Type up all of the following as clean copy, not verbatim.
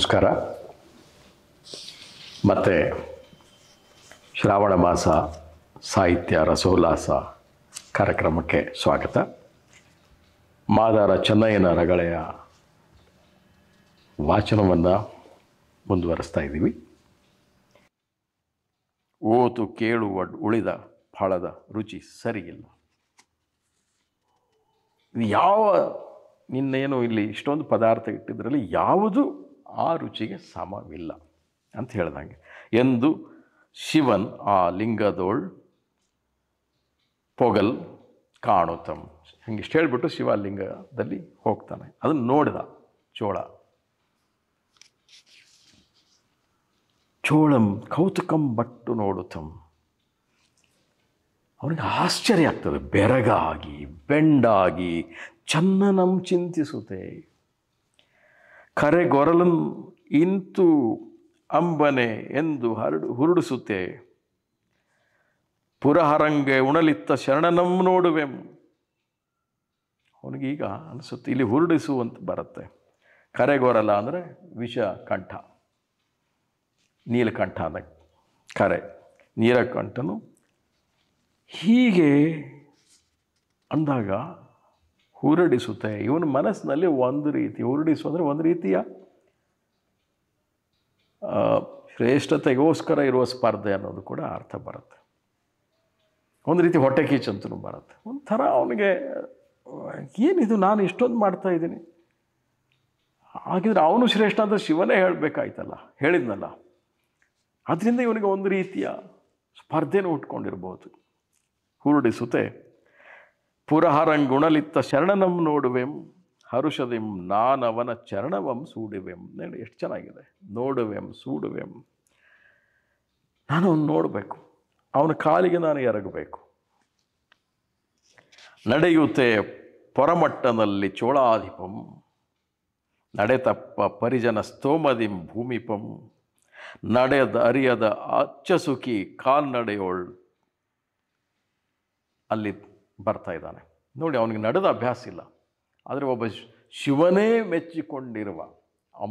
ನಮಸ್ಕಾರ. ಮತ್ತು ಶ್ರಾವಣ ಮಾಸ ಸಾಹಿತ್ಯ ರಸೋಲ್ಲಾಸ ಕಾರ್ಯಕ್ರಮಕ್ಕೆ ಸ್ವಾಗತ. ಮಾದಾರ ಚೆನ್ನಯ್ಯನ ರಗಳೆಯ ವಾಚನವನ್ನು ಮುಂದುವರಿಸ್ತಾ ಇದ್ದೀವಿ. ಓತು ಕೇಳುವ ಉಳಿದ ಫಳದ ರುಚಿ ಸರಿಯಿಲ್ಲ. ಇದು ಯಾವ ನಿನ್ನೇನು ಇಲ್ಲಿ ಇಷ್ಟೊಂದು ಪದಾರ್ಥ ಇಟ್ಟಿದ್ರಲ್ಲಿ ಯಾವುದು ಆ ರುಚಿಗೆ ಸಮವಿಲ್ಲ ಅಂತ ಹೇಳ್ದಂಗೆ ಎಂದು ಶಿವನ್ ಆ ಲಿಂಗದೋಳ್ ಪೊಗಲ್ ಕಾಣುತ್ತಮ್. ಹಂಗಿಷ್ಟು ಹೇಳಿಬಿಟ್ಟು ಶಿವಲಿಂಗದಲ್ಲಿ ಹೋಗ್ತಾನೆ. ಅದನ್ನು ನೋಡಿದ ಚೋಳಂ ಕೌತುಕಂ ಬಟ್ಟು ನೋಡುತ್ತಂ. ಅವನಿಗೆ ಆಶ್ಚರ್ಯ ಆಗ್ತದೆ. ಬೆರಗಾಗಿ ಬೆಂಡಾಗಿ ಚನ್ನನಂ ಚಿಂತಿಸುತ್ತೆ. ಕರೆಗೊರಲಂ ಇಂತು ಅಂಬನೆ ಎಂದು ಹುರುಡಿಸುತ್ತೆ. ಪುರಹರಂಗೆ ಉಣಲಿತ್ತ ಶರಣನಂ ನೋಡುವೆಂ. ಅವನಿಗೀಗ ಅನಿಸುತ್ತೆ, ಇಲ್ಲಿ ಹುರುಡಿಸುವಂತ ಬರುತ್ತೆ. ಕರೆಗೊರಲ ಅಂದರೆ ವಿಷ ಕಂಠ, ನೀಲಕಂಠ ಅಂದ ಕರೆ, ನೀಲಕಂಠನು ಹೀಗೆ ಅಂದಾಗ ಹುರುಡಿಸುತ್ತೆ. ಇವನ ಮನಸ್ಸಿನಲ್ಲಿ ಒಂದು ರೀತಿ ಹುರುಡಿಸು ಅಂದರೆ ಒಂದು ರೀತಿಯ ಶ್ರೇಷ್ಠತೆಗೋಸ್ಕರ ಇರುವ ಸ್ಪರ್ಧೆ ಅನ್ನೋದು ಕೂಡ ಅರ್ಥ ಬರುತ್ತೆ. ಒಂದು ರೀತಿ ಹೊಟ್ಟೆ ಕೀಚಂತೂ ಬರುತ್ತೆ. ಒಂಥರ ಅವನಿಗೆ ಏನಿದು, ನಾನು ಇಷ್ಟೊಂದು ಮಾಡ್ತಾ ಇದ್ದೀನಿ, ಹಾಗಿದ್ರೆ ಅವನು ಶ್ರೇಷ್ಠ ಅಂತ ಶಿವನೇ ಹೇಳಬೇಕಾಯ್ತಲ್ಲ, ಹೇಳಿದ್ನಲ್ಲ. ಅದರಿಂದ ಇವನಿಗೆ ಒಂದು ರೀತಿಯ ಸ್ಪರ್ಧೆನೂ ಉಟ್ಕೊಂಡಿರ್ಬೋದು. ಹುರುಡಿಸುತ್ತೆ. ಪುರಹರಂಗುಣಲಿತ್ತ ಶರಣನಂ ನೋಡುವೆಂ ಹರುಷದೆಂ ನಾನವನ ಚರಣವಂ ಸೂಡುವೆಂ. ನೋಡಿ ಎಷ್ಟು ಚೆನ್ನಾಗಿದೆ. ನೋಡುವೆಂ, ಸೂಡುವೆಂ. ನಾನು ಅವನು ನೋಡಬೇಕು, ಅವನ ಕಾಲಿಗೆ ನಾನು ಎರಗಬೇಕು. ನಡೆಯುತ್ತೆ ಪೊರಮಟ್ಟದಲ್ಲಿ ಚೋಳಾಧಿಪಂ. ನಡೆತಪ್ಪ ಪರಿಜನ ಸ್ತೋಮದಿಂ ಭೂಮಿಪಂ. ನಡೆದ ಅರಿಯದ ಅಚ್ಚಸುಖಿ ಕಾಲ್ನಡೆಯೋಳ್. ಅಲ್ಲಿ ಬರ್ತಾ ಇದ್ದಾನೆ ನೋಡಿ. ಅವನಿಗೆ ನಡೆದ ಅಭ್ಯಾಸ ಇಲ್ಲ, ಆದರೆ ಒಬ್ಬ ಶಿವನೇ ಮೆಚ್ಚಿಕೊಂಡಿರುವ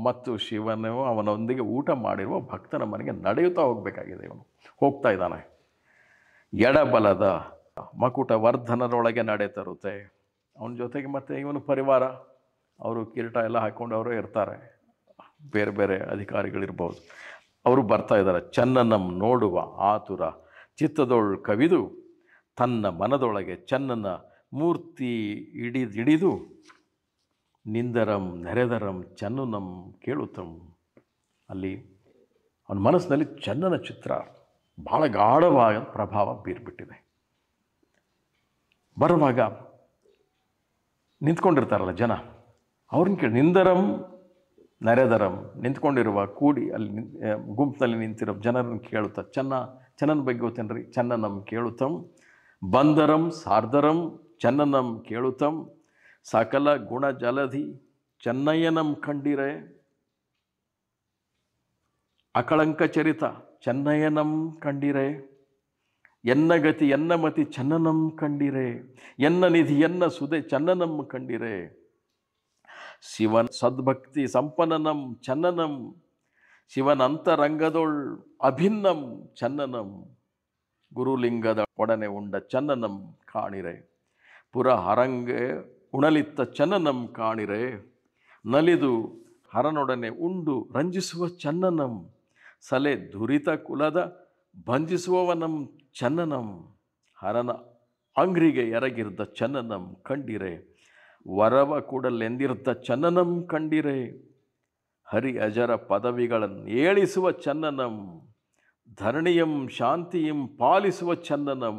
ಮತ್ತು ಶಿವನು ಅವನೊಂದಿಗೆ ಊಟ ಮಾಡಿರುವ ಭಕ್ತನ ಮನೆಗೆ ನಡೆಯುತ್ತಾ ಹೋಗಬೇಕಾಗಿದೆ. ಇವನು ಹೋಗ್ತಾ ಇದ್ದಾನೆ. ಎಡಬಲದ ಮಕುಟ ವರ್ಧನರೊಳಗೆ ನಡೆ ತರುತ್ತೆ. ಅವನ ಜೊತೆಗೆ ಮತ್ತು ಇವನು ಪರಿವಾರ, ಅವರು ಕಿರೀಟ ಎಲ್ಲ ಹಾಕ್ಕೊಂಡು ಅವರೇ ಇರ್ತಾರೆ. ಬೇರೆ ಬೇರೆ ಅಧಿಕಾರಿಗಳಿರ್ಬೋದು. ಅವರು ಬರ್ತಾ ಇದ್ದಾರೆ. ಚನ್ನನಂ ನೋಡುವ ಆತುರ ಚಿತ್ತದೊಳ್ ಕವಿದು ತನ್ನ ಮನದೊಳಗೆ ಚನ್ನನ ಮೂರ್ತಿ ಹಿಡಿದು ನಿಂದರಂ ನೆರೆದರಂ ಚನ್ನನಂ ಕೇಳುತ್ತಂ. ಅಲ್ಲಿ ಅವನ ಮನಸ್ಸಿನಲ್ಲಿ ಚನ್ನನ ಚಿತ್ರ ಭಾಳ ಗಾಢವಾದ ಪ್ರಭಾವ ಬೀರ್ಬಿಟ್ಟಿದೆ. ಬರುವಾಗ ನಿಂತ್ಕೊಂಡಿರ್ತಾರಲ್ಲ ಜನ, ಅವ್ರನ್ನ ಕೇಳಿ ನಿಂದರಂ ನೆರೆದರಂ, ನಿಂತ್ಕೊಂಡಿರುವ ಕೂಡಿ ಅಲ್ಲಿ ಗುಂಪಿನಲ್ಲಿ ನಿಂತಿರೋ ಜನರನ್ನು ಕೇಳುತ್ತಾ ಚನ್ನನ ಬಗ್ಗೆ ಗೊತ್ತೇನ್ರಿ, ಚನ್ನನಂ ಕೇಳುತ್ತಂ. ಬಂದರಂ ಸಾರ್ದರಂ ಚನ್ನನಂ ಕೇಳುತ್ತಂ. ಸಕಲ ಗುಣ ಜಲಧಿ ಚೆನ್ನಯ್ಯನಂ ಕಂಡಿರೆ. ಅಕಳಂಕ ಚರಿತ ಚೆನ್ನಯ್ಯನಂ ಕಂಡಿರೆ. ಎನ್ನ ಗತಿ ಎನ್ನ ಮತಿ ಚನ್ನನಂ ಕಂಡಿರೆ. ಎನ್ನ ನಿಧಿ ಎನ್ನ ಸುದೆ ಚನ್ನನಂ ಕಂಡಿರೆ. ಶಿವನ ಸದ್ಭಕ್ತಿ ಸಂಪನ್ನನಂ ಚನ್ನನಂ. ಶಿವನಂತರಂಗದೊಳ್ ಅಭಿನ್ನಂ ಚನ್ನನಂ. ಗುರುಲಿಂಗದ ಒಡನೆ ಉಂಡ ಚನ್ನನಂ ಕಾಣಿರೆ. ಪುರ ಹರಂಗೆ ಉಣಲಿತ್ತ ಚನ್ನನಂ ಕಾಣಿರೆ. ನಲಿದು ಹರನೊಡನೆ ಉಂಡು ರಂಜಿಸುವ ಚನ್ನನಂ. ಸಲೆ ದುರಿತ ಕುಲದ ಭಂಜಿಸುವವನಂ ಚನ್ನನಂ. ಹರನ ಅಂಗ್ರಿಗೆ ಎರಗಿರ್ದ ಚನ್ನನಂ ಕಂಡಿರೆ. ವರವ ಕೂಡಲೆಂದಿರ್ದ ಚನ್ನನಂ ಕಂಡಿರೆ. ಹರಿ ಅಜರ ಪದವಿಗಳನ್ನು ಏಳಿಸುವ ಚನ್ನನಂ. ಧರಣಿಯಂ ಶಾಂತಿಯಂ ಪಾಲಿಸುವ ಚನ್ನನಂ.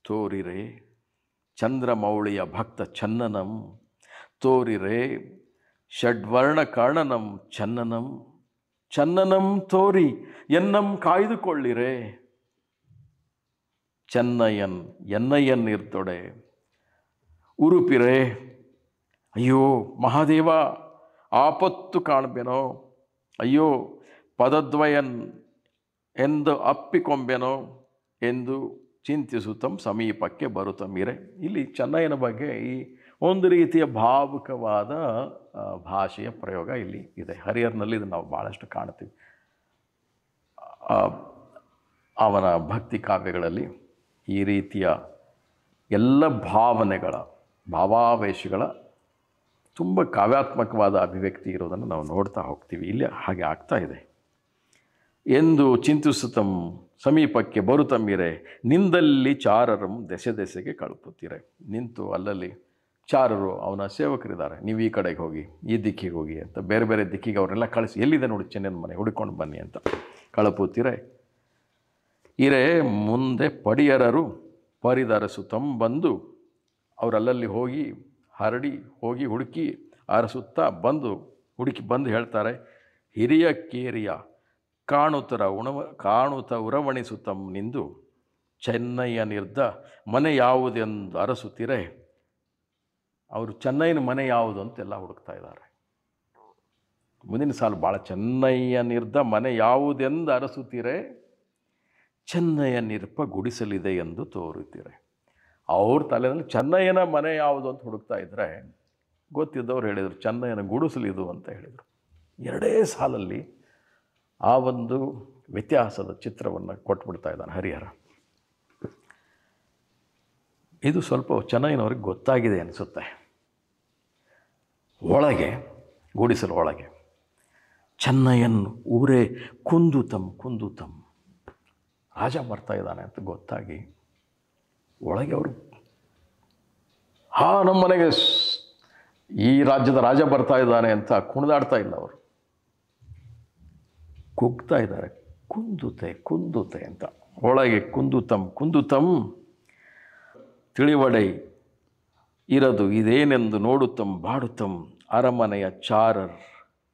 ತೋರಿರೆ ಚಂದ್ರಮೌಳಿಯ ಭಕ್ತ ಚನ್ನನಂ. ತೋರಿರೆ ಷಡ್ವರ್ಣ ಕರ್ಣನಂ ಚನ್ನನಂ. ಚನ್ನನಂ ತೋರಿ ಎನ್ನಂ ಕಾಯ್ದುಕೊಳ್ಳಿರೆ. ಚೆನ್ನಯ್ಯನ್ ಎನ್ನಯ್ಯನ್ ಇರ್ತೊಡೆ ಉರುಪಿರೆ. ಅಯ್ಯೋ ಮಹಾದೇವ, ಆಪತ್ತು ಕಾಣ್ಬೇನೋ, ಅಯ್ಯೋ ಪದದ್ವಯನ್ ಎಂದು ಅಪ್ಪಿಕೊಂಬೆನೋ ಎಂದು ಚಿಂತಿಸುತ್ತಂ ಸಮೀಪಕ್ಕೆ ಬರುತ್ತಮೀರೆ. ಇಲ್ಲಿ ಚೆನ್ನಯ್ಯನ ಬಗ್ಗೆ ಈ ಒಂದು ರೀತಿಯ ಭಾವುಕವಾದ ಭಾಷೆಯ ಪ್ರಯೋಗ ಇಲ್ಲಿ ಇದೆ. ಹರಿಹರನಲ್ಲಿ ಇದನ್ನು ನಾವು ಭಾಳಷ್ಟು ಕಾಣ್ತೀವಿ. ಅವನ ಭಕ್ತಿ ಕಾವ್ಯಗಳಲ್ಲಿ ಈ ರೀತಿಯ ಎಲ್ಲ ಭಾವಾವೇಶಗಳ ತುಂಬ ಕಾವ್ಯಾತ್ಮಕವಾದ ಅಭಿವ್ಯಕ್ತಿ ಇರೋದನ್ನು ನಾವು ನೋಡ್ತಾ ಹೋಗ್ತೀವಿ. ಇಲ್ಲಿ ಹಾಗೆ ಆಗ್ತಾ ಇದೆ. ಎಂದು ಚಿಂತಿಸುತ್ತಂ ಸಮೀಪಕ್ಕೆ ಬರುತ್ತಮ್ಮಿರೆ ನಿಂದಲ್ಲಿ ಚಾರರಂ ದೆಸೆ ದೆಸೆಗೆ ಕಳುಪುತ್ತೀರೆ. ನಿಂತು ಅಲ್ಲಲ್ಲಿ ಚಾರರು ಅವನ ಸೇವಕರಿದ್ದಾರೆ, ನೀವು ಈ ಕಡೆಗೆ ಹೋಗಿ, ಈ ದಿಕ್ಕಿಗೆ ಹೋಗಿ ಅಂತ ಬೇರೆ ಬೇರೆ ದಿಕ್ಕಿಗೆ ಅವರೆಲ್ಲ ಕಳಿಸಿ, ಎಲ್ಲಿದೆ ನೋಡಿ ಚೆನ್ನನ ಮನೆ, ಹುಡುಕೊಂಡು ಬನ್ನಿ ಅಂತ ಕಳುಪುತ್ತೀರೆ. ಇರೆ ಮುಂದೆ ಪಡಿಯರರು ಪರಿದರಸುತ್ತಂ ಬಂದು ಅವರಲ್ಲಲ್ಲಿ ಹೋಗಿ ಹರಡಿ ಹೋಗಿ ಹುಡುಕಿ ಅರಸುತ್ತಾ ಹುಡುಕಿ ಹೇಳ್ತಾರೆ, ಹಿರಿಯ ಕೇರಿಯ ಕಾಣುತ್ತ ಉರವಣಿಸುತ್ತಂ ನಿಂದು ಚೆನ್ನಯ್ಯ ನಿರ್ದ ಮನೆ ಯಾವುದೆಂದು ಅರಸುತ್ತೀರೆ. ಅವರು ಚೆನ್ನೈನ ಮನೆ ಯಾವುದು ಅಂತೆಲ್ಲ ಹುಡುಕ್ತಾ ಇದ್ದಾರೆ. ಮುಂದಿನ ಸಾಲು ಭಾಳ, ಚೆನ್ನಯ್ಯ ನಿರ್ದ ಮನೆ ಯಾವುದೆಂದು ಅರಸುತ್ತೀರೆ, ಚೆನ್ನಯ್ಯ ನಿರ್ಪ ಗುಡಿಸಲಿದೆ ಎಂದು ತೋರುತ್ತೀರೆ. ಅವ್ರ ತಲೆಯಲ್ಲಿ ಚೆನ್ನಯ್ಯನ ಮನೆ ಯಾವುದು ಅಂತ ಹುಡುಕ್ತಾ ಇದ್ದರೆ ಗೊತ್ತಿದ್ದವ್ರು ಹೇಳಿದರು ಚೆನ್ನಯ್ಯನ ಗುಡಿಸಲಿದು ಅಂತ ಹೇಳಿದರು. ಎರಡೇ ಸಾಲಲ್ಲಿ ಆ ಒಂದು ವ್ಯತ್ಯಾಸದ ಚಿತ್ರವನ್ನು ಕೊಟ್ಬಿಡ್ತಾ ಇದ್ದಾನೆ ಹರಿಹರ. ಇದು ಸ್ವಲ್ಪ ಚೆನ್ನಯ್ಯನವ್ರಿಗೆ ಗೊತ್ತಾಗಿದೆ ಅನಿಸುತ್ತೆ. ಒಳಗೆ ಗುಡಿಸಲು ಒಳಗೆ ಚೆನ್ನಯ್ಯನ್ ಊರೇ ಕುಂದುತಂ ರಾಜ ಬರ್ತಾ ಇದ್ದಾನೆ ಅಂತ ಗೊತ್ತಾಗಿ ಒಳಗೆ ಅವರು ನಮ್ಮ ಮನೆಗೆ ಈ ರಾಜ್ಯದ ರಾಜ ಬರ್ತಾ ಇದ್ದಾನೆ ಅಂತ ಕುಣಿದಾಡ್ತಾ ಇಲ್ಲ, ಅವರು ಕುಗ್ತಾ ಇದ್ದಾರೆ. ಕುಂದುತೆ ಅಂತ ಒಳಗೆ ಕುಂದುತಂ ತಿಳಿವಡೈ ಇರದು ಇದೇನೆಂದು ನೋಡುತ್ತಂ ಬಾಡುತ್ತಂ ಅರಮನೆಯ ಚಾರರ್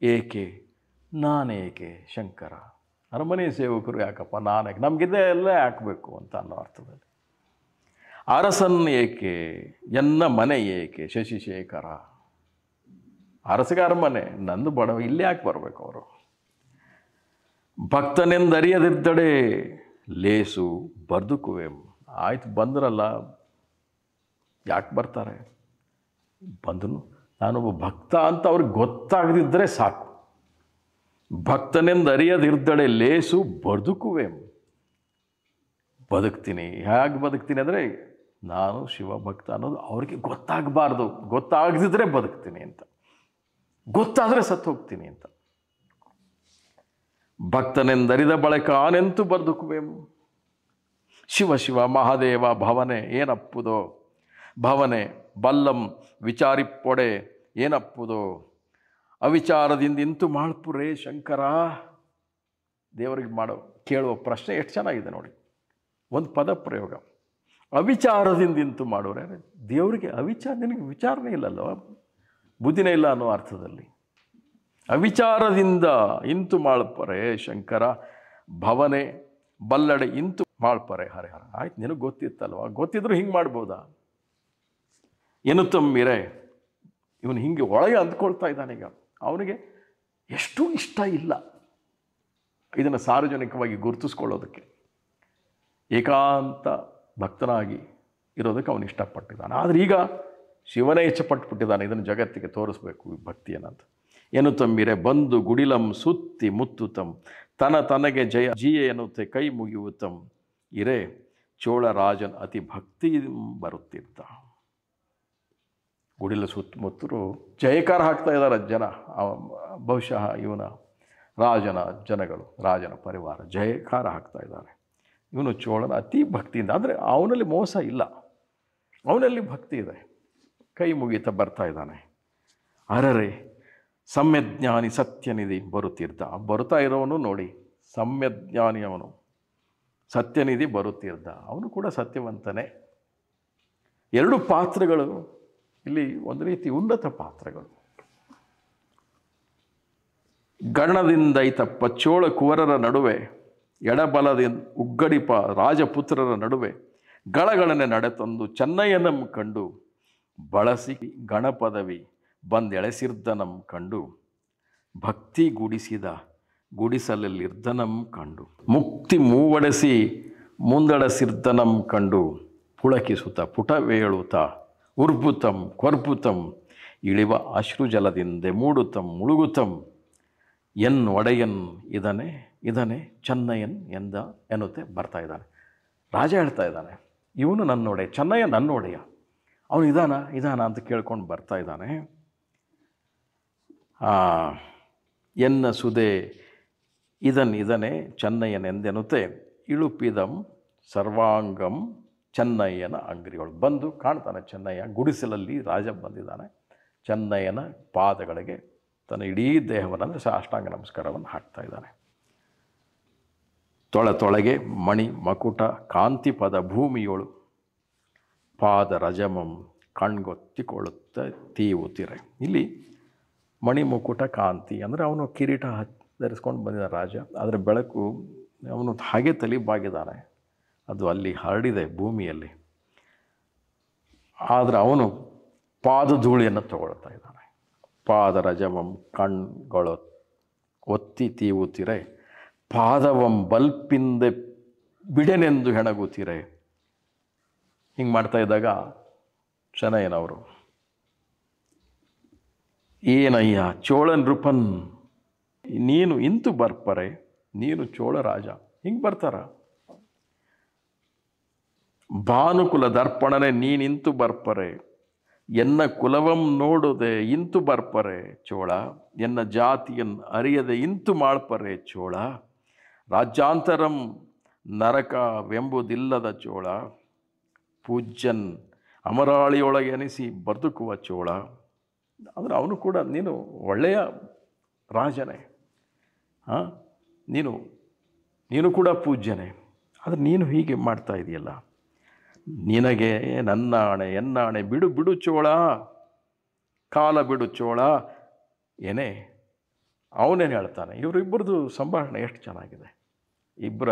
ಏಕೆ ನಾನೇಕೆ ಶಂಕರ. ಅರಮನೆ ಸೇವಕರು ಯಾಕಪ್ಪ, ನಾನೇಕೆ, ನಮಗಿದೇ ಎಲ್ಲ ಹಾಕಬೇಕು ಅಂತ ಅನ್ನೋ ಅರ್ಥದಲ್ಲಿ. ಅರಸನ್ ಏಕೆ ಎನ್ನ ಮನೆ ಏಕೆ ಶಶಿಶೇಖರ. ಅರಸಗ ಅರಮನೆ, ನಂದು ಬಡವ, ಇಲ್ಲೇ ಯಾಕೆ ಬರಬೇಕು ಅವರು. ಭಕ್ತನೆಂದರಿಯದಿದ್ದಡೆ ಲೇಸು ಬರ್ದುಕುವೆಂ. ಆಯ್ತು ಬಂದ್ರಲ್ಲ, ಯಾಕೆ ಬರ್ತಾರೆ, ಬಂದನು ನಾನೊಬ್ಬ ಭಕ್ತ ಅಂತ ಅವ್ರಿಗೆ ಗೊತ್ತಾಗದಿದ್ದರೆ ಸಾಕು. ಭಕ್ತನೆಂದರಿಯದಿದ್ದಡೆ ಲೇಸು ಬದುಕುವೆಂ. ಬದುಕ್ತೀನಿ. ಹೇಗೆ ಬದುಕ್ತೀನಿ ಅಂದರೆ ನಾನು ಶಿವಭಕ್ತ ಅನ್ನೋದು ಅವ್ರಿಗೆ ಗೊತ್ತಾಗಬಾರ್ದು, ಗೊತ್ತಾಗದಿದ್ದರೆ ಬದುಕ್ತೀನಿ ಅಂತ, ಗೊತ್ತಾದರೆ ಸತ್ತು ಹೋಗ್ತೀನಿ ಅಂತ. ಭಕ್ತನೆಂದರಿದ ಬಳಿಕ ಆನೆಂತು ಬದುಕುವೆಂ. ಶಿವ ಮಹಾದೇವ ಭವನೆ ಏನಪ್ಪುದೋ, ಭವನೆ ಬಲ್ಲಂ ವಿಚಾರಿಪ್ಪೊಡೆ ಏನಪ್ಪುದೋ, ಅವಿಚಾರದಿಂದ ಇಂತು ಮಾಡ್ಪುರೇ ಶಂಕರ. ದೇವರಿಗೆ ಕೇಳುವ ಪ್ರಶ್ನೆ ಎಷ್ಟು ಚೆನ್ನಾಗಿದೆ ನೋಡಿ. ಒಂದು ಪದ ಪ್ರಯೋಗ, ಅವಿಚಾರದಿಂದ ಇಂತು ಮಾಡೋರೆ. ದೇವರಿಗೆ ನಿನಗೆ ವಿಚಾರನೇ ಇಲ್ಲಲ್ವ, ಬುದ್ಧಿನೇ ಇಲ್ಲ ಅನ್ನೋ ಅರ್ಥದಲ್ಲಿ. ಅವಿಚಾರದಿಂದ ಇಂತು ಮಾಳ್ಪರೆ ಶಂಕರ, ಭವನೆ ಬಲ್ಲಡೆ ಇಂತು ಮಾಳ್ಪರೆ ಹರಿಹರ. ಆಯ್ತು, ನಿನಗೆ ಗೊತ್ತಿತ್ತಲ್ವ, ಗೊತ್ತಿದ್ರು ಹಿಂಗೆ ಮಾಡ್ಬೋದಾ. ಎನ್ನುತ್ತಮ್ಮಿರೆ, ಇವನು ಹಿಂಗೆ ಒಳಗೆ ಅಂದ್ಕೊಳ್ತಾ ಇದ್ದಾನೀಗ. ಅವನಿಗೆ ಎಷ್ಟು ಇಷ್ಟ ಇಲ್ಲ ಇದನ್ನು ಸಾರ್ವಜನಿಕವಾಗಿ ಗುರುತಿಸ್ಕೊಳ್ಳೋದಕ್ಕೆ. ಏಕಾಂತ ಭಕ್ತನಾಗಿ ಇರೋದಕ್ಕೆ ಅವನು ಇಷ್ಟಪಟ್ಟಿದ್ದಾನೆ. ಆದರೆ ಈಗ ಶಿವನೇ ಇಷ್ಟಪಟ್ಟುಬಿಟ್ಟಿದ್ದಾನೆ ಇದನ್ನು ಜಗತ್ತಿಗೆ ತೋರಿಸ್ಬೇಕು ಈ ಭಕ್ತಿಯನ್ನಂತ. ಎನ್ನುತ್ತಮ್ಮಿರೆ ಬಂದು ಗುಡಿಲಂ ಸುತ್ತಿ ಮುತ್ತುತಂ ತನಗೆ ಜಿಯೆ ಎನ್ನುತ್ತೆ ಕೈ ಮುಗಿಯುತ್ತಂ. ಇರೆ ಚೋಳ ರಾಜನ್ ಅತಿ ಭಕ್ತಿ ಬರುತ್ತಿದ್ದ. ಗುಡಿಲ ಸುತ್ತಮುತ್ತರು ಜಯಕಾರ ಹಾಕ್ತಾ ಇದ್ದಾರೆ ಜನ. ಬಹುಶಃ ಇವನ ರಾಜನ ಪರಿವಾರ ಜಯಕಾರ ಹಾಕ್ತಾ ಇದ್ದಾರೆ. ಇವನು ಚೋಳನ ಅತಿ ಭಕ್ತಿಯಿಂದ, ಅಂದರೆ ಅವನಲ್ಲಿ ಮೋಸ ಇಲ್ಲ, ಅವನಲ್ಲಿ ಭಕ್ತಿ ಇದೆ. ಕೈ ಮುಗಿತ ಬರ್ತಾ ಇದ್ದಾನೆ. ಅರರೆ ಸಮ್ಯಜ್ಞಾನಿ ಸತ್ಯನಿಧಿ ಬರುತ್ತಿದ್ದ. ಬರ್ತಾ ಇರೋವನು ನೋಡಿ, ಸಮ್ಯಜ್ಞಾನಿ ಅವನು, ಸತ್ಯನಿಧಿ ಬರುತ್ತಿದ್ದ. ಅವನು ಕೂಡ ಸತ್ಯವಂತನೇ. ಎರಡು ಪಾತ್ರಗಳು ಇಲ್ಲಿ ಒಂದು ರೀತಿ ಉನ್ನತ ಪಾತ್ರಗಳು. ಗಣದಿಂದ ಐತಪ್ಪ ಚೋಳ ಕುವರರ ನಡುವೆ, ಎಡಬಲದಿಂದ ಉಗ್ಗಡಿಪ ರಾಜಪುತ್ರರ ನಡುವೆ ಗಳಗಳನೆ ನಡೆತಂದು ಚೆನ್ನಯ್ಯನಂ ಕಂಡು ಬಳಸಿ ಗಣಪದವಿ ಬಂದೆಳೆಸಿರ್ದನಂ ಕಂಡು ಭಕ್ತಿ ಗುಡಿಸಲಲ್ಲಿರ್ದನಂ ಕಂಡು ಮುಕ್ತಿ ಮೂವಡೆಸಿ ಮುಂದಡಸಿರ್ದನಂ ಕಂಡು ಪುಳಕಿಸುತ್ತ ಪುಟವೇಳುತ್ತ ಉರ್ಬುತಂ ಕೊರ್ಬುತಂ ಇಳಿವ ಅಶ್ರುಜಲದಿಂದೆ ಮೂಡುತಂ ಮುಳುಗುತಂ ಎನ್ ಒಡೆಯನ್ ಇದನೆ ಇದನೆ ಚೆನ್ನಯ್ಯನ್ ಎನ್ನುತ್ತೆ ಬರ್ತಾ ಇದ್ದಾನೆ. ರಾಜ ಹೇಳ್ತಾ ಇದ್ದಾನೆ, ಇವನು ನನ್ನ ಒಡೆಯ, ಚೆನ್ನಯ್ಯ ನನ್ನ ಒಡೆಯ, ಅವನು ಇದಾನ ಅಂತ ಕೇಳ್ಕೊಂಡು ಬರ್ತಾ ಇದ್ದಾನೆ. ಎನ್ನ ಸುದೆ ಇದನೆ ಚೆನ್ನಯ್ಯನ ಎಂದೆನ್ನುತ್ತೆ ಇಳುಪಿದಂ ಸರ್ವಾಂಗಂ ಚೆನ್ನಯ್ಯನ ಅಂಗಡಿಗಳು. ಬಂದು ಕಾಣ್ತಾನೆ ಚೆನ್ನಯ್ಯ, ಗುಡಿಸಲಲ್ಲಿ ರಾಜ ಬಂದಿದ್ದಾನೆ. ಚೆನ್ನಯ್ಯನ ಪಾದಗಳಿಗೆ ತನ್ನ ಇಡೀ ದೇಹವನ್ನು ಅಂದರೆ ಸಾಷ್ಟಾಂಗ ನಮಸ್ಕಾರವನ್ನು ಹಾಕ್ತಾ ಇದ್ದಾನೆ. ತೊಳೆಗೆ ಮಣಿ ಮಕುಟ ಕಾಂತಿಪದ ಭೂಮಿಯೋಳು ಪಾದ ರಜಮಂ ಕಣ್ಗೊತ್ತಿಕೊಳ್ಳುತ್ತ ತೀವುತ್ತಿರೆ. ಇಲ್ಲಿ ಮಣಿ ಮುಕುಟ ಕಾಂತಿ ಅಂದರೆ ಅವನು ಕಿರೀಟ ಧರಿಸ್ಕೊಂಡು ಬಂದಿದ್ದ ರಾಜ, ಅದರ ಬೆಳಕು ಅವನು ಹಾಗೆ ತಲಿಬಾಗಿದ್ದಾನೆ, ಅದು ಅಲ್ಲಿ ಹರಡಿದೆ ಭೂಮಿಯಲ್ಲಿ. ಆದರೆ ಅವನು ಪಾದಧೂಳಿಯನ್ನು ತಗೊಳ್ತಾ ಇದ್ದಾನೆ. ಪಾದ ರಜಮಂ ಕಣ್ಗಳು ಒತ್ತಿ ತೀವುತ್ತಿರೆ ಪಾದವಂ ಬಲ್ಪಿಂದೆ ಬಿಡೆನೆಂದು ಹೆಣಗುತ್ತೀರೆ. ಹಿಂಗೆ ಮಾಡ್ತಾ ಇದ್ದಾಗ ಚೆನ್ನಯ್ಯನವರು, ಏನಯ್ಯ ಚೋಳ ನೃಪನ್ ನೀನು ಇಂತು ಬರ್ಪರೆ, ನೀನು ಚೋಳ ರಾಜ ಹಿಂಗೆ ಬರ್ತಾರ? ಭಾನುಕುಲ ದರ್ಪಣನೆ ನೀನಿಂತು ಬರ್ಪರೆ, ಎನ್ನ ಕುಲವಂ ನೋಡುದೆ ಇಂತು ಬರ್ಪರೆ ಚೋಳ, ಎನ್ನ ಜಾತಿಯನ್ ಅರಿಯದೆ ಇಂತು ಮಾಡ್ಪರೆ ಚೋಳ, ರಾಜ್ಯಾಂತರಂ ನರಕವೆಂಬುದಿಲ್ಲದ ಚೋಳ, ಪೂಜ್ಯನ್ ಅಮರಾಳಿಯೊಳಗೆ ಎನಿಸಿ ಬದುಕುವ ಚೋಳ. ಅಂದರೆ ಅವನು ಕೂಡ ನೀನು ಒಳ್ಳೆಯ ರಾಜನೇ, ನೀನು ಕೂಡ ಪೂಜ್ಯನೇ, ಆದರೆ ನೀನು ಹೀಗೆ ಮಾಡ್ತಾ ಇದೆಯಲ್ಲ, ನಿನಗೆ ನನ್ನಾಣೆ ಎನ್ನಾಣೆ ಬಿಡು ಚೋಳ, ಕಾಲ ಬಿಡು ಚೋಳ ಏನೇ. ಅವನೇನು ಹೇಳ್ತಾನೆ, ಇವರಿಬ್ಬರದು ಸಂಭಾಷಣೆ ಎಷ್ಟು ಚೆನ್ನಾಗಿದೆ, ಇಬ್ಬರ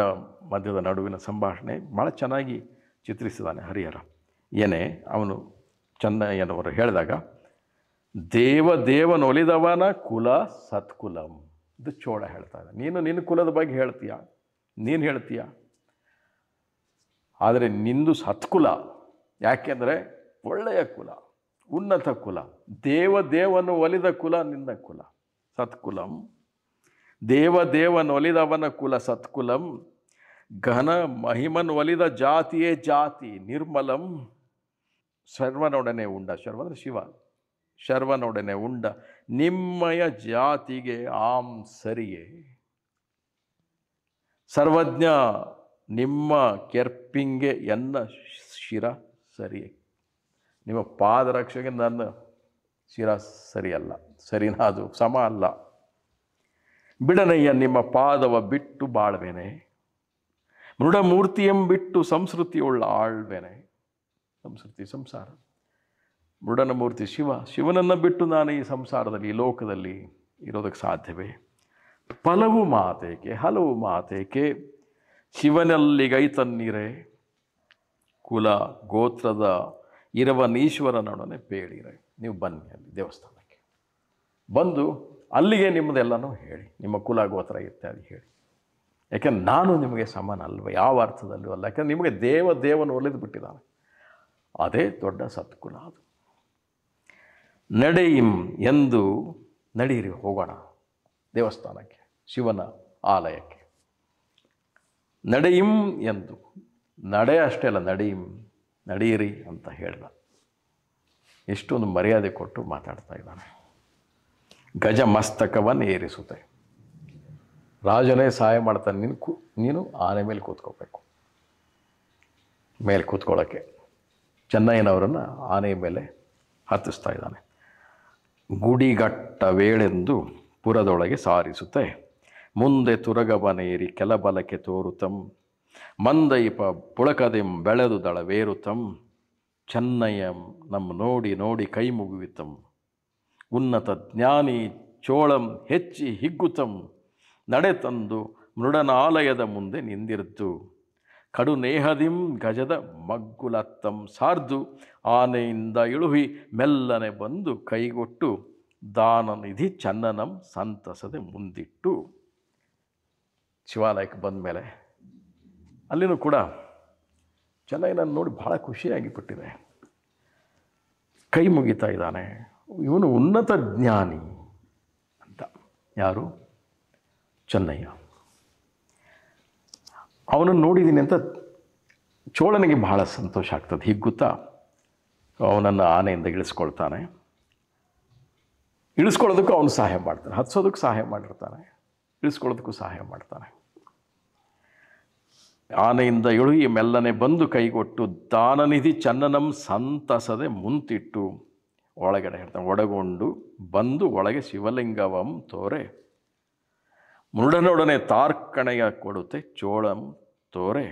ಮಧ್ಯದ ನಡುವಿನ ಸಂಭಾಷಣೆ ಭಾಳ ಚೆನ್ನಾಗಿ ಚಿತ್ರಿಸಿದ್ದಾನೆ ಹರಿಹರ. ಏನೇ ಅವನು ಚೆನ್ನಯ್ಯನವರು ಹೇಳಿದಾಗ, ದೇವನೊಲಿದವನ ಕುಲ ಸತ್ಕುಲಂ, ಇದು ಚೋಳ ಹೇಳ್ತಾ ಇದ್ದ. ನಿನ್ನ ಕುಲದ ಬಗ್ಗೆ ನೀನು ಹೇಳ್ತೀಯ, ಆದರೆ ನಿಂದು ಸತ್ಕುಲ, ಯಾಕೆಂದರೆ ಒಳ್ಳೆಯ ಕುಲ, ಉನ್ನತ ಕುಲ, ದೇವನು ಒಲಿದ ಕುಲ ನಿನ್ನ ಕುಲ ಸತ್ಕುಲಂ. ದೇವನು ಒಲಿದವನ ಕುಲ ಸತ್ಕುಲಂ, ಘನ ಮಹಿಮನ್ ಒಲಿದ ಜಾತಿಯೇ ಜಾತಿ ನಿರ್ಮಲಂ. ಶರ್ವನೊಡನೆ ಉಂಡ, ಶರ್ವ ಅಂದರೆ ಶಿವ, ಶರ್ವನೊಡನೆ ಉಂಡ ನಿಮ್ಮಯ ಜಾತಿಗೆ ಆಂ ಸರಿಯೇ. ಸರ್ವಜ್ಞ ನಿಮ್ಮ ಕೆರ್ಪಿಂಗೆ ಎನ್ನ ಶಿರ ಸರಿಯೇ. ನಿಮ್ಮ ಪಾದರಕ್ಷೆಗೆ ನನ್ನ ಶಿರ ಸರಿಯಲ್ಲ, ಸರಿನಾ ಅದು ಸಮ ಅಲ್ಲ. ಬಿಡನಯ್ಯ ನಿಮ್ಮ ಪಾದವ ಬಿಟ್ಟು ಬಾಳ್ವೇನೆ, ಮೃಡಮೂರ್ತಿಯಂಬಿಟ್ಟು ಸಂಸ್ಕೃತಿಯುಳ್ಳ ಆಳ್ವೇನೆ. ಸಂಸ್ಕೃತಿ ಸಂಸಾರ, ಮೃಡನ ಮೂರ್ತಿ ಶಿವನನ್ನು ಬಿಟ್ಟು ನಾನು ಈ ಸಂಸಾರದಲ್ಲಿ ಈ ಲೋಕದಲ್ಲಿ ಇರೋದಕ್ಕೆ ಸಾಧ್ಯವೇ? ಹಲವು ಮಾತೇಕೆ ಶಿವನಲ್ಲಿಗೈತನ್ನೀರೇ, ಕುಲ ಗೋತ್ರದ ಇರವನೀಶ್ವರನೊಡನೆ ಬೇಡಿರೆ. ನೀವು ಬನ್ನಿ ಅಲ್ಲಿ ದೇವಸ್ಥಾನಕ್ಕೆ ಬಂದು ಅಲ್ಲಿಗೆ ನಿಮ್ಮದೆಲ್ಲನೂ ಹೇಳಿ, ನಿಮ್ಮ ಕುಲ ಗೋತ್ರ ಇತ್ಯಾದಿ ಹೇಳಿ. ಯಾಕೆಂದ್ರೆ ನಾನು ನಿಮಗೆ ಸಮಾನ ಅಲ್ವ, ಯಾವ ಅರ್ಥದಲ್ಲೂ ಅಲ್ಲ. ಯಾಕೆಂದ್ರೆ ನಿಮಗೆ ದೇವನು ಒಲಿದು ಬಿಟ್ಟಿದ್ದಾನೆ, ಅದೇ ದೊಡ್ಡ ಸತ್ಕುಲ. ಅದು ನಡೆಯಿಂ ಎಂದು ನಡೀರಿ, ಹೋಗೋಣ ದೇವಸ್ಥಾನಕ್ಕೆ, ಶಿವನ ಆಲಯಕ್ಕೆ. ನಡೆಯಿಂ ಎಂದು, ನಡೆ ಅಷ್ಟೇ ಅಲ್ಲ, ನಡೆಯಿರಿ ಅಂತ ಹೇಳ್ದ. ಎಷ್ಟೊಂದು ಮರ್ಯಾದೆ ಕೊಟ್ಟು ಮಾತಾಡ್ತಾ ಇದ್ದಾನೆ. ಗಜ ಮಸ್ತಕವನ್ನು ಏರಿಸುತ್ತೆ, ರಾಜನೇ ಸಹಾಯ ಮಾಡ್ತಾನೆ. ನೀನು ಆನೆ ಮೇಲೆ ಕೂತ್ಕೋಬೇಕು. ಮೇಲೆ ಕೂತ್ಕೊಳ್ಳೋಕ್ಕೆ ಚೆನ್ನಯ್ಯನವರನ್ನು ಆನೆ ಮೇಲೆ ಹತ್ತಿಸ್ತಾ ಇದ್ದಾನೆ. ಗುಡಿಗಟ್ಟ ವೇಳೆಂದು ಪುರದೊಳಗೆ ಸಾರಿಸುತ್ತೆ, ಮುಂದೆ ತುರಗವನೇರಿ ಕೆಲಬಲಕ್ಕೆ ತೋರುತಂ, ಮಂದೈಪ ಪುಳಕದೆಂ ಬೆಳೆದು ದಳವೇರುತಂ, ಚೆನ್ನಯ್ಯ ನಮ್ಮ ನೋಡಿ ಕೈ ಮುಗುವಿತಂ, ಉನ್ನತ ಜ್ಞಾನಿ ಚೋಳಂ ಹೆಚ್ಚಿ ಹಿಗ್ಗುತಂ, ನಡೆ ತಂದು ಮೃಡನಾಲಯದ ಮುಂದೆ ನಿಂದಿರ್ದು, ಕಡು ನೇಹದಿಂ ಗಜದ ಮಗ್ಗುಲತ್ತಂ ಸಾರ್ದು, ಆನೆಯಿಂದ ಇಳುಹಿ ಮೆಲ್ಲನೆ ಬಂದು ಕೈಗೊಟ್ಟು, ದಾನನಿಧಿ ಚನ್ನನಂ ಸಂತಸದೆ ಮುಂದಿಟ್ಟು. ಶಿವಾಲಯಕ್ಕೆ ಬಂದ ಮೇಲೆ ಅಲ್ಲಿನೂ ಕೂಡ ಚೆನ್ನಯ್ಯನನ್ನು ನೋಡಿ ಭಾಳ ಖುಷಿಯಾಗಿ ಬಿಟ್ಟಿದೆ. ಕೈ ಮುಗಿತಾ ಇದ್ದಾನೆ. ಇವನು ಉನ್ನತ ಜ್ಞಾನಿ ಅಂತ. ಯಾರು? ಚೆನ್ನಯ್ಯ. ಅವನನ್ನು ನೋಡಿದ್ದೀನಿ ಅಂತ ಚೋಳನಿಗೆ ಬಹಳ ಸಂತೋಷ ಆಗ್ತದೆ. ಹೀಗೆ ಗೊತ್ತಾ, ಅವನನ್ನು ಆನೆಯಿಂದ ಇಳಿಸ್ಕೊಳ್ತಾನೆ. ಇಳಿಸ್ಕೊಳ್ಳೋದಕ್ಕೂ ಅವನು ಸಹಾಯ ಮಾಡ್ತಾನೆ, ಹತ್ಸೋದಕ್ಕೆ ಸಹಾಯ ಮಾಡಿರ್ತಾನೆ, ಇಳಿಸ್ಕೊಳ್ಳೋದಕ್ಕೂ ಸಹಾಯ ಮಾಡ್ತಾನೆ. ಆನೆಯಿಂದ ಇಳುಗಿ ಮೆಲ್ಲನೆ ಬಂದು ಕೈಗೊಟ್ಟು ದಾನನಿಧಿ ಚನ್ನನಂ ಸಂತಸದೆ ಮುಂತಿಟ್ಟು ಒಳಗಡೆ ಹೇಳ್ತಾನೆ. ಒಳಗೊಂಡು ಬಂದು ಒಳಗೆ ಶಿವಲಿಂಗವಂ ತೋರೆ ಮೃಡನೊಡನೆ ತಾರ್ಕಣೆಯ ಕೊಡುತ್ತೆ ಚೋಳಂ ತೋರೆ.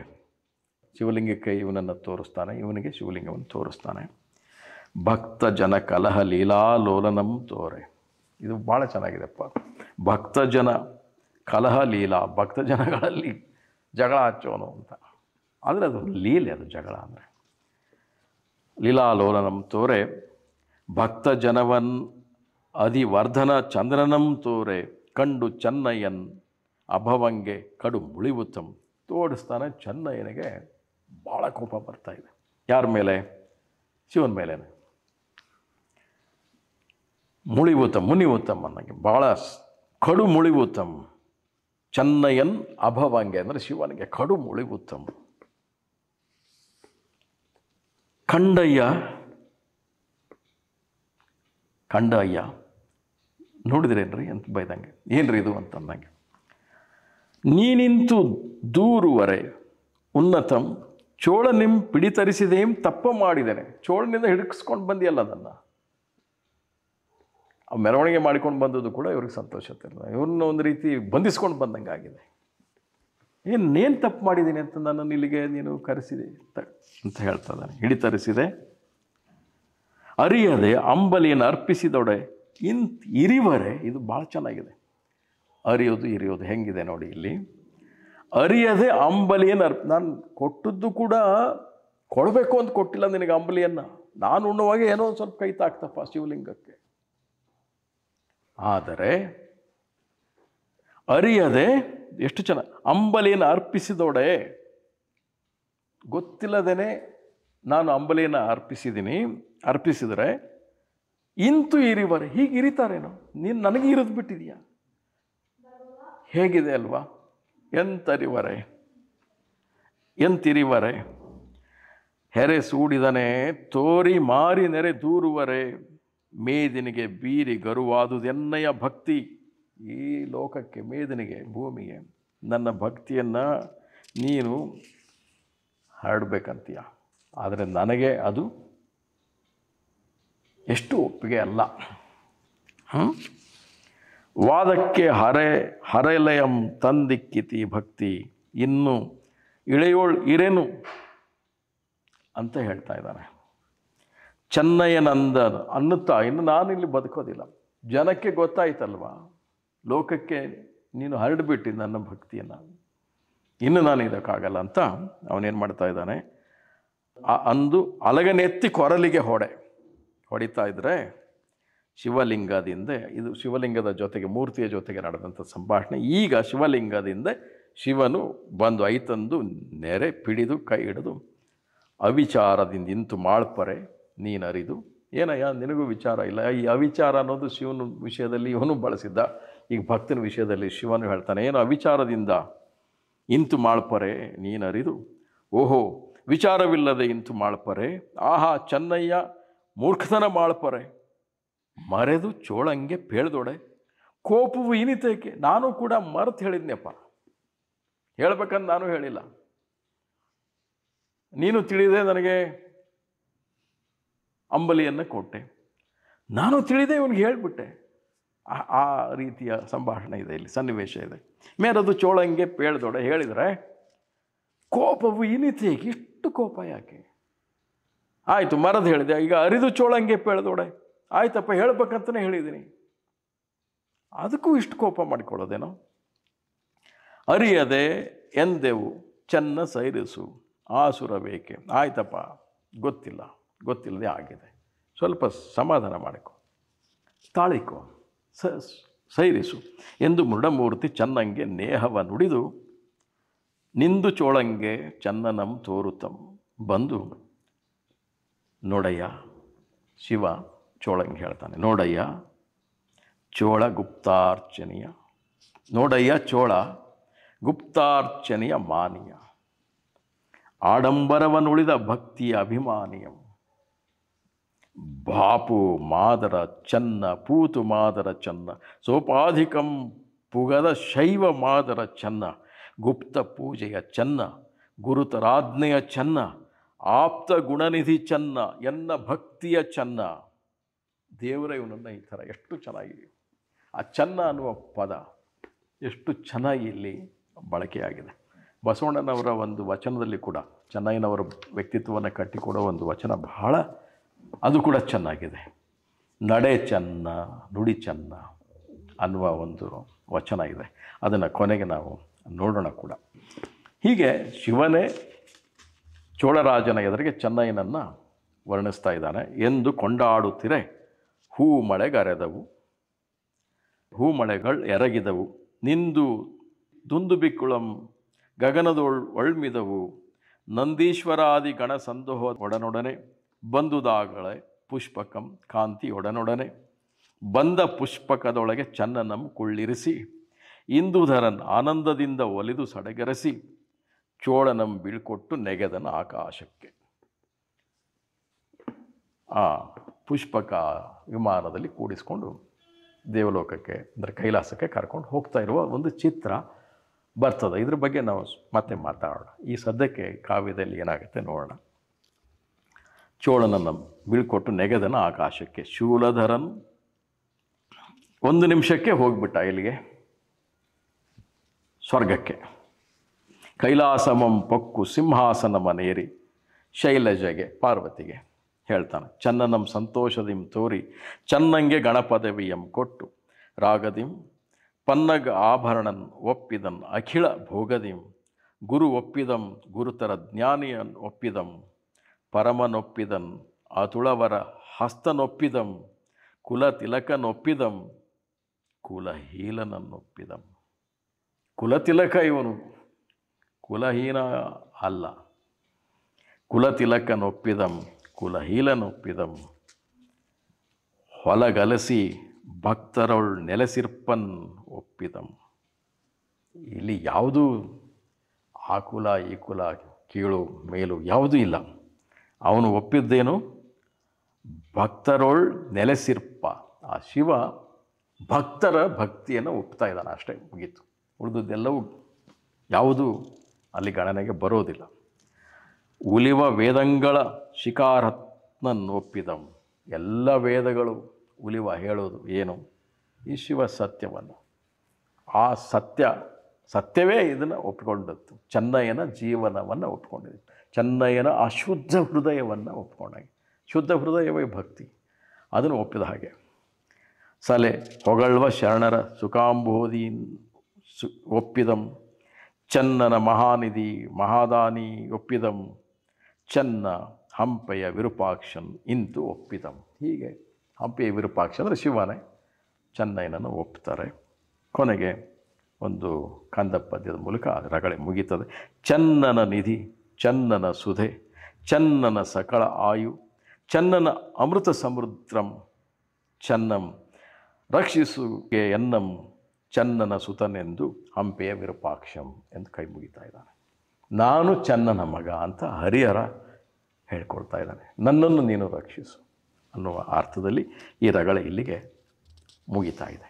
ಶಿವಲಿಂಗಕ್ಕೆ ಇವನನ್ನು ತೋರಿಸ್ತಾನೆ, ಇವನಿಗೆ ಶಿವಲಿಂಗವನ್ನು ತೋರಿಸ್ತಾನೆ. ಭಕ್ತ ಜನ ಕಲಹ ಲೀಲಾಲೋಲನಂ ತೋರೆ. ಇದು ಭಾಳ ಚೆನ್ನಾಗಿದೆಪ್ಪ. ಭಕ್ತ ಜನ ಕಲಹ ಲೀಲಾ, ಭಕ್ತ ಜನಗಳಲ್ಲಿ ಜಗಳ ಹಚ್ಚೋನು ಅಂತ. ಆದರೆ ಅದು ಲೀಲೆ, ಅದು ಜಗಳ ಅಂದರೆ. ಲೀಲಾಲೋಲನಂ ತೋರೆ ಭಕ್ತ ಜನವನ್ ಅಧಿವರ್ಧನ ಚಂದ್ರನಂ ತೋರೆ ಕಂಡು ಚೆನ್ನಯ್ಯನ್ ಅಭವಂಗೆ ಕಡು ಮುಳಿವುತ್ತಂ. ತೋಡಿಸ್ತಾನೆ. ಚೆನ್ನಯ್ಯನಿಗೆ ಭಾಳ ಕೋಪ ಬರ್ತಾ ಇದೆ. ಯಾರ ಮೇಲೆ? ಶಿವನ ಮೇಲೇನೆ. ಮುಳಿವುತ್ತಂ, ಮುನಿವುತ್ತಂ ಅನ್ನಂಗೆ ಭಾಳ ಕಡು ಮುಳಿವುತ್ತಂ. ಚೆನ್ನಯ್ಯನ್ ಅಭವಂಗೆ ಅಂದರೆ ಶಿವನಿಗೆ ಕಡು ಮುಳಿವುತ್ತಂ. ಕಂಡಯ್ಯ ನೋಡಿದ್ರೇನ್ರಿ ಅಂತ ಬೈದಂಗೆ. ಏನ್ರಿ ಇದು ಅಂತಂದಂಗೆ. ನೀನಿಂತು ದೂರುವರೆ ಉನ್ನತಂ ಚೋಳನಿಂ ಪಿಡಿತರಿಸಿದೇಂ ತಪ್ಪ ಮಾಡಿದ್ದೇನೆ. ಚೋಳನಿಂದ ಹಿಡಿಸ್ಕೊಂಡು ಬಂದಿಯಲ್ಲ ಅದನ್ನು. ಆ ಮೆರವಣಿಗೆ ಮಾಡಿಕೊಂಡು ಬಂದದ್ದು ಕೂಡ ಇವ್ರಿಗೆ ಸಂತೋಷ ಇರ್ತಿಲ್ಲ. ಇವ್ರನ್ನ ಒಂದು ರೀತಿ ಬಂಧಿಸ್ಕೊಂಡು ಬಂದಂಗೆ ಆಗಿದೆ. ಏನೇನು ತಪ್ಪು ಮಾಡಿದ್ದೀನಿ ಅಂತ ನನ್ನನ್ನು ಇಲ್ಲಿಗೆ ನೀನು ಕರೆಸಿದೆ ಅಂತ ಹೇಳ್ತಾ ಇದ್ದಾನೆ. ಹಿಡಿತರಿಸಿದೆ ಅರಿಯದೆ ಅಂಬಲಿಯನ್ನು ಅರ್ಪಿಸಿದೊಡೆ ಇರಿವರೆ. ಇದು ಭಾಳ ಚೆನ್ನಾಗಿದೆ. ಅರಿಯೋದು ಇರಿಯೋದು ಹೆಂಗಿದೆ ನೋಡಿ ಇಲ್ಲಿ. ಅರಿಯದೆ ಅಂಬಲಿಯನ್ನು ನಾನು ಕೊಟ್ಟದ್ದು ಕೂಡ ಕೊಡಬೇಕು ಅಂತ ಕೊಟ್ಟಿಲ್ಲ ನಿನಗೆ ಅಂಬಲಿಯನ್ನು. ನಾನು ಉಣ್ಣುವಾಗ ಏನೋ ಒಂದು ಸ್ವಲ್ಪ ಕೈ ತಾಕ್ತಪ್ಪ ಶಿವಲಿಂಗಕ್ಕೆ. ಆದರೆ ಅರಿಯದೆ ಎಷ್ಟು ಚೆನ್ನಾಗಿ ಅಂಬಲಿಯನ್ನು ಅರ್ಪಿಸಿದೊಡೆ, ಗೊತ್ತಿಲ್ಲದೇನೆ ನಾನು ಅಂಬಲಿಯನ್ನು ಅರ್ಪಿಸಿದರೆ ಇಂತು ಇರಿವರೆ. ಹೀಗೆ ಇರಿತಾರೇನೋ, ನೀನು ನನಗೆ ಇರಿದು ಬಿಟ್ಟಿದೀಯ. ಹೇಗಿದೆ ಅಲ್ವಾ? ಎಂತಿರಿವರೆ ಹೆರೆ ಸೂಡಿದನೆ ತೋರಿ ಮಾರಿ ನೆರೆ ದೂರುವರೆ ಮೇದಿನಿಗೆ ಬೀರಿ ಗರುವಾದುದೆನ್ನಯ ಭಕ್ತಿ. ಈ ಲೋಕಕ್ಕೆ, ಮೇದಿನಿಗೆ, ಭೂಮಿಗೆ ನನ್ನ ಭಕ್ತಿಯನ್ನು ನೀನು ಹರಡಬೇಕಂತೀಯ. ಆದರೆ ನನಗೆ ಅದು ಎಷ್ಟು ಒಪ್ಪಿಗೆ ಅಲ್ಲ. ವಾದಕ್ಕೆ ಹರೆಲಯಂ ತಂದಿಕ್ಕಿತಿ ಭಕ್ತಿ ಇನ್ನು ಇಳೆಯೋಳ್ ಇರೇನು ಅಂತ ಹೇಳ್ತಾ ಇದ್ದಾನೆ. ಚೆನ್ನಯ್ಯನಂದ ಅನ್ನುತ್ತಾ ಇನ್ನು ನಾನಿಲ್ಲಿ ಬದುಕೋದಿಲ್ಲ. ಜನಕ್ಕೆ ಗೊತ್ತಾಯ್ತಲ್ವ, ಲೋಕಕ್ಕೆ ನೀನು ಹರಡ್ಬಿಟ್ಟು ನನ್ನ ಭಕ್ತಿಯನ್ನು, ಇನ್ನು ನಾನು ಇದಕ್ಕಾಗಲ್ಲ ಅಂತ ಅವನೇನು ಮಾಡ್ತಾ ಇದ್ದಾನೆ. ಅಂದು ಅಲಗನೆತ್ತಿ ಕೊರಲಿಗೆ ಹೊಡಿತಾ ಇದ್ದರೆ ಶಿವಲಿಂಗದಿಂದ, ಇದು ಶಿವಲಿಂಗದ ಜೊತೆಗೆ, ಮೂರ್ತಿಯ ಜೊತೆಗೆ ನಡೆದಂಥ ಸಂಭಾಷಣೆ. ಈಗ ಶಿವಲಿಂಗದಿಂದ ಶಿವನು ಬಂದು ಐತಂದು ನೆರೆ ಪಿಡಿದು ಕೈ ಹಿಡಿದು ಅವಿಚಾರದಿಂದ ಇಂತು ಮಾಳ್ಪರೆ ನೀನರಿದು. ಏನಯ್ಯ ನಿನಗೂ ವಿಚಾರ ಇಲ್ಲ. ಈ ಅವಿಚಾರ ಅನ್ನೋದು ಶಿವನ ವಿಷಯದಲ್ಲಿ ಇವನು ಬಳಸಿದ್ದ. ಈಗ ಭಕ್ತನ ವಿಷಯದಲ್ಲಿ ಶಿವನು ಹೇಳ್ತಾನೆ, ಏನು ಅವಿಚಾರದಿಂದ ಇಂತು ಮಾಳ್ಪರೆ ನೀನರಿದು. ಓಹೋ ವಿಚಾರವಿಲ್ಲದೆ ಇಂತು ಮಾಳ್ಪರೆ. ಆಹಾ ಚೆನ್ನಯ್ಯ ಮೂರ್ಖತನ ಮಾಳ್ಪರೆ ಮರೆದು ಚೋಳಂಗೆ ಪೇಳ್ದೊಡೆ. ಕೋಪವು ಇನಿತೇಕೆ. ನಾನು ಕೂಡ ಮರೆತು ಹೇಳಿದ್ನಪ್ಪ, ಹೇಳ್ಬೇಕಂತ ನಾನು ಹೇಳಿಲ್ಲ. ನೀನು ತಿಳಿದೆ ನನಗೆ ಅಂಬಲಿಯನ್ನು ಕೊಟ್ಟೆ, ನಾನು ತಿಳಿದೆ ಇವನಿಗೆ ಹೇಳಿಬಿಟ್ಟೆ. ಆ ರೀತಿಯ ಸಂಭಾಷಣೆ ಇದೆ ಇಲ್ಲಿ, ಸನ್ನಿವೇಶ ಇದೆ. ಮೇರದು ಚೋಳಂಗೆ ಪೇಳ್ದೊಡೆ ಹೇಳಿದರೆ ಕೋಪವು ಇನಿತೇಕೆ. ಇಷ್ಟು ಕೋಪ ಯಾಕೆ? ಆಯಿತು ಮರದು ಹೇಳಿದೆ, ಈಗ ಅರಿದು ಚೋಳಂಗೆ ಪೇಳ್ದೊಡೆ. ಆಯ್ತಪ್ಪ ಹೇಳ್ಬೇಕಂತಲೇ ಹೇಳಿದ್ದೀನಿ, ಅದಕ್ಕೂ ಇಷ್ಟು ಕೋಪ ಮಾಡಿಕೊಳ್ಳೋದೇನೋ. ಅರಿಯದೆ ಎಂದೆವು ಚೆನ್ನ ಸೈರಿಸು ಆಸುರ ಬೇಕೆ. ಆಯ್ತಪ್ಪ ಗೊತ್ತಿಲ್ಲದೆ ಆಗಿದೆ, ಸ್ವಲ್ಪ ಸಮಾಧಾನ ಮಾಡಿಕೊ, ತಾಳಿಕೊ, ಸೈರಿಸು ಎಂದು ಮೃಡಮೂರ್ತಿ ಚೆನ್ನಂಗೆ ನೇಹವ ನುಡಿದು ನಿಂದು ಚೋಳಂಗೆ ಚೆನ್ನನಂ ತೋರುತ್ತಂ ಬಂದು ನೋಡಯ್ಯ ಶಿವ ಚೋಳಂಗೆ ಹೇಳ್ತಾನೆ, ನೋಡಯ್ಯ ಚೋಳ ಗುಪ್ತಾರ್ಚನೆಯ, ನೋಡಯ್ಯ ಚೋಳ ಗುಪ್ತಾರ್ಚನೆಯ ಮಾನಿಯ, ಆಡಂಬರವನುಳಿದ ಭಕ್ತಿಯ ಅಭಿಮಾನಿಯಂ, ಬಾಪು ಮಾದರ ಚನ್ನ ಪೂತು ಮಾದರ ಚನ್ನ, ಸೋಪಾಧಿಕಂ ಪುಗದ ಶೈವ ಮಾದರ ಚನ್ನ, ಗುಪ್ತ ಪೂಜೆಯ ಚನ್ನ, ಗುರುತರಾಜ್ಞೆಯ ಚನ್ನ, ಆಪ್ತ ಗುಣನಿಧಿ ಚನ್ನ, ಎನ್ನ ಭಕ್ತಿಯ ಚನ್ನ. ದೇವರ ಇವನನ್ನು ಈ ಥರ ಎಷ್ಟು ಚೆನ್ನಾಗಿ ಆ ಚನ್ನ ಅನ್ನುವ ಪದ ಎಷ್ಟು ಚೆನ್ನಾಗಿ ಇಲ್ಲಿ ಬಳಕೆಯಾಗಿದೆ. ಬಸವಣ್ಣನವರ ಒಂದು ವಚನದಲ್ಲಿ ಕೂಡ ಚೆನ್ನಯ್ಯನವರ ವ್ಯಕ್ತಿತ್ವವನ್ನು ಕಟ್ಟಿಕೊಡೋ ಒಂದು ವಚನ ಬಹಳ, ಅದು ಕೂಡ ಚೆನ್ನಾಗಿದೆ. ನಡೆ ಚೆನ್ನ ನುಡಿ ಚೆನ್ನ ಅನ್ನುವ ಒಂದು ವಚನ ಇದೆ. ಅದನ್ನು ಕೊನೆಗೆ ನಾವು ನೋಡೋಣ ಕೂಡ. ಹೀಗೆ ಶಿವನೇ ಚೋಳರಾಜನ ಎದುರಿಗೆ ಚೆನ್ನಯ್ಯನನ್ನು ವರ್ಣಿಸ್ತಾ ಇದ್ದಾನೆ. ಎಂದು ಕೊಂಡಾಡುತ್ತಿರೆ ಹೂ ಮಳೆಗರೆದವು, ಹೂ ಮಳೆಗಳು ಎರಗಿದವು, ನಿಂದು ದುಂದುಬಿಕ್ಕುಳಂ ಗಗನದೊಳ್ ಒಳ್ಮಿದವು, ನಂದೀಶ್ವರಾದಿ ಗಣ ಸಂದೋಹ ಒಡನೊಡನೆ ಬಂದುದಾಗಳೆ ಪುಷ್ಪಕಂ ಕಾಂತಿ ಒಡನೊಡನೆ, ಬಂದ ಪುಷ್ಪಕದೊಳಗೆ ಚನ್ನನಂ ಕುಳ್ಳಿರಿಸಿ, ಇಂದುಧರನ್ ಆನಂದದಿಂದ ಒಲಿದು ಸಡಗರಸಿ, ಚೋಳನಂ ಬೀಳ್ಕೊಟ್ಟು ನೆಗೆದನ ಆಕಾಶಕ್ಕೆ. ಆ ಪುಷ್ಪಕ ವಿಮಾನದಲ್ಲಿ ಕೂಡಿಸ್ಕೊಂಡು ದೇವಲೋಕಕ್ಕೆ ಅಂದರೆ ಕೈಲಾಸಕ್ಕೆ ಕರ್ಕೊಂಡು ಹೋಗ್ತಾ ಇರುವ ಒಂದು ಚಿತ್ರ ಬರ್ತದೆ. ಇದ್ರ ಬಗ್ಗೆ ನಾವು ಮತ್ತೆ ಮಾತಾಡೋಣ. ಈ ಸದ್ಯಕ್ಕೆ ಕಾವ್ಯದಲ್ಲಿ ಏನಾಗುತ್ತೆ ನೋಡೋಣ. ಚೋಳನನ್ನು ಬೀಳ್ಕೊಟ್ಟು ನೆಗೆದನ ಆಕಾಶಕ್ಕೆ, ಶೂಲಧರನ್ ಒಂದು ನಿಮಿಷಕ್ಕೆ ಹೋಗ್ಬಿಟ್ಟ ಇಲ್ಲಿಗೆ ಸ್ವರ್ಗಕ್ಕೆ. ಕೈಲಾಸಮಂ ಪೊಕ್ಕು ಸಿಂಹಾಸನ ಮನೇರಿ ಶೈಲಜೆಗೆ ಪಾರ್ವತಿಗೆ ಹೇಳ್ತಾನೆ, ಚನ್ನನಂ ಸಂತೋಷದಿಂ ತೋರಿ ಚನ್ನಂಗೆ ಗಣಪದವಿಯಂ ಕೊಟ್ಟು, ರಾಗದಿಂ ಪನ್ನಗ ಆಭರಣನ್ ಒಪ್ಪಿದನ್ ಅಖಿಳ ಭೋಗದಿಂ, ಗುರು ಒಪ್ಪಿದಂ ಗುರುತರ ಜ್ಞಾನಿಯನ್ ಒಪ್ಪಿದಂ, ಪರಮನೊಪ್ಪಿದನ್ ಅತುಳವರ ಹಸ್ತನೊಪ್ಪಿದಂ, ಕುಲ ತಿಲಕನೊಪ್ಪಿದಂ ಕುಲಹೀಲನನ್ನೊಪ್ಪಿದಂ. ಕುಲತಿಲಕ ಇವನು, ಕುಲಹೀನ ಅಲ್ಲ. ಕುಲತಿಲಕನೊಪ್ಪಿದಂ ಕುಲಹೀಲನೊಪ್ಪಿದಂ, ಹೊಲಗಲಸಿ ಭಕ್ತರೊಳ್ ನೆಲೆಸಿರ್ಪನ್ ಒಪ್ಪಿದಂ. ಇಲ್ಲಿ ಯಾವುದೂ ಆ ಕುಲ ಈ ಕುಲ ಕೀಳು ಮೇಲು ಯಾವುದೂ ಇಲ್ಲ. ಅವನು ಒಪ್ಪಿದ್ದೇನು? ಭಕ್ತರೊಳ್ ನೆಲೆಸಿರ್ಪ. ಆ ಶಿವ ಭಕ್ತರ ಭಕ್ತಿಯನ್ನು ಒಪ್ತಾ ಇದ್ದಾನೆ, ಅಷ್ಟೇ, ಮುಗೀತು. ಉಳಿದದ್ದೆಲ್ಲವೂ ಯಾವುದೂ ಅಲ್ಲಿ ಗಣನೆಗೆ ಬರೋದಿಲ್ಲ. ಉಲಿವ ವೇದಂಗಳ ಶಿಖಾರತ್ನನ್ನು ಒಪ್ಪಿದಂ. ಎಲ್ಲ ವೇದಗಳು ಉಲಿವ ಹೇಳೋದು ಏನು? ಈ ಶಿವ ಸತ್ಯವನ್ನು, ಆ ಸತ್ಯವೇ ಇದನ್ನು ಒಪ್ಪಿಕೊಂಡದ್ದು. ಚೆನ್ನಯ್ಯನ ಜೀವನವನ್ನು ಒಪ್ಪಿಕೊಂಡಿದೆ. ಚೆನ್ನಯ್ಯನ ಆ ಶುದ್ಧ ಹೃದಯವನ್ನು ಒಪ್ಪಿಕೊಂಡಾಗೆ. ಶುದ್ಧ ಹೃದಯವೇ ಭಕ್ತಿ, ಅದನ್ನು ಒಪ್ಪಿದ ಹಾಗೆ. ಸಲೆ ಹೊಗಳ್ವ ಶರಣರ ಸುಖಾಂಬೋಧಿ ಒಪ್ಪಿದಂ, ಚನ್ನನ ಮಹಾನಿಧಿ ಮಹಾದಾನಿ ಒಪ್ಪಿದಂ, ಚೆನ್ನ ಹಂಪೆಯ ವಿರೂಪಾಕ್ಷನ್ ಇಂತು ಒಪ್ಪಿದಂ. ಹೀಗೆ ಹಂಪೆಯ ವಿರೂಪಾಕ್ಷ ಅಂದರೆ ಶಿವನೇ ಚೆನ್ನಯ್ಯನನ್ನು ಒಪ್ತಾರೆ. ಕೊನೆಗೆ ಒಂದು ಕಂದ ಪದ್ಯದ ಮೂಲಕ ರಗಳೆ ಮುಗೀತದೆ. ಚೆನ್ನನ ನಿಧಿ ಚೆನ್ನನ ಸುಧೆ, ಚೆನ್ನನ ಸಕಳ ಆಯು, ಚೆನ್ನನ ಅಮೃತ ಸಮುದ್ರಂ, ಚೆನ್ನಂ ರಕ್ಷಿಸುಗೆ ಎನ್ನಂ, ಚೆನ್ನನ ಸುತನೆಂದು ಹಂಪೆಯ ವಿರೂಪಾಕ್ಷಂ ಎಂದು ಕೈ ಮುಗಿತಾ ಇದ್ದಾನೆ. ನಾನು ಚೆನ್ನನ ಮಗ ಅಂತ ಹರಿಹರ ಹೇಳ್ಕೊಳ್ತಾ ಇದ್ದಾನೆ. ನನ್ನನ್ನು ನೀನು ರಕ್ಷಿಸು ಅನ್ನುವ ಅರ್ಥದಲ್ಲಿ ಈ ರಗಳೆ ಇಲ್ಲಿಗೆ ಮುಗಿತಾ ಇದೆ.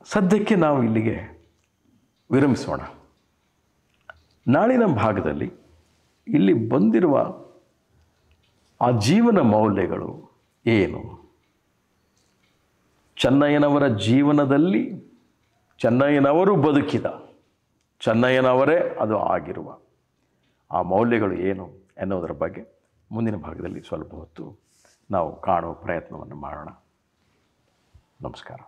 ಸದ್ಯಕ್ಕೆ ನಾವು ಇಲ್ಲಿಗೆ ವಿರಮಿಸೋಣ. ನಾಳಿನ ಭಾಗದಲ್ಲಿ ಇಲ್ಲಿ ಬಂದಿರುವ ಆ ಜೀವನ ಮೌಲ್ಯಗಳು ಏನು, ಚೆನ್ನಯ್ಯನವರ ಜೀವನದಲ್ಲಿ ಚೆನ್ನಯ್ಯನವರು ಬದುಕಿದ, ಚೆನ್ನಯ್ಯನವರೇ ಅದು ಆಗಿರುವ ಆ ಮೌಲ್ಯಗಳು ಏನು ಎನ್ನುವುದರ ಬಗ್ಗೆ ಮುಂದಿನ ಭಾಗದಲ್ಲಿ ಸ್ವಲ್ಪ ಹೊತ್ತು ನಾವು ಕಾಣುವ ಪ್ರಯತ್ನವನ್ನು ಮಾಡೋಣ. ನಮಸ್ಕಾರ.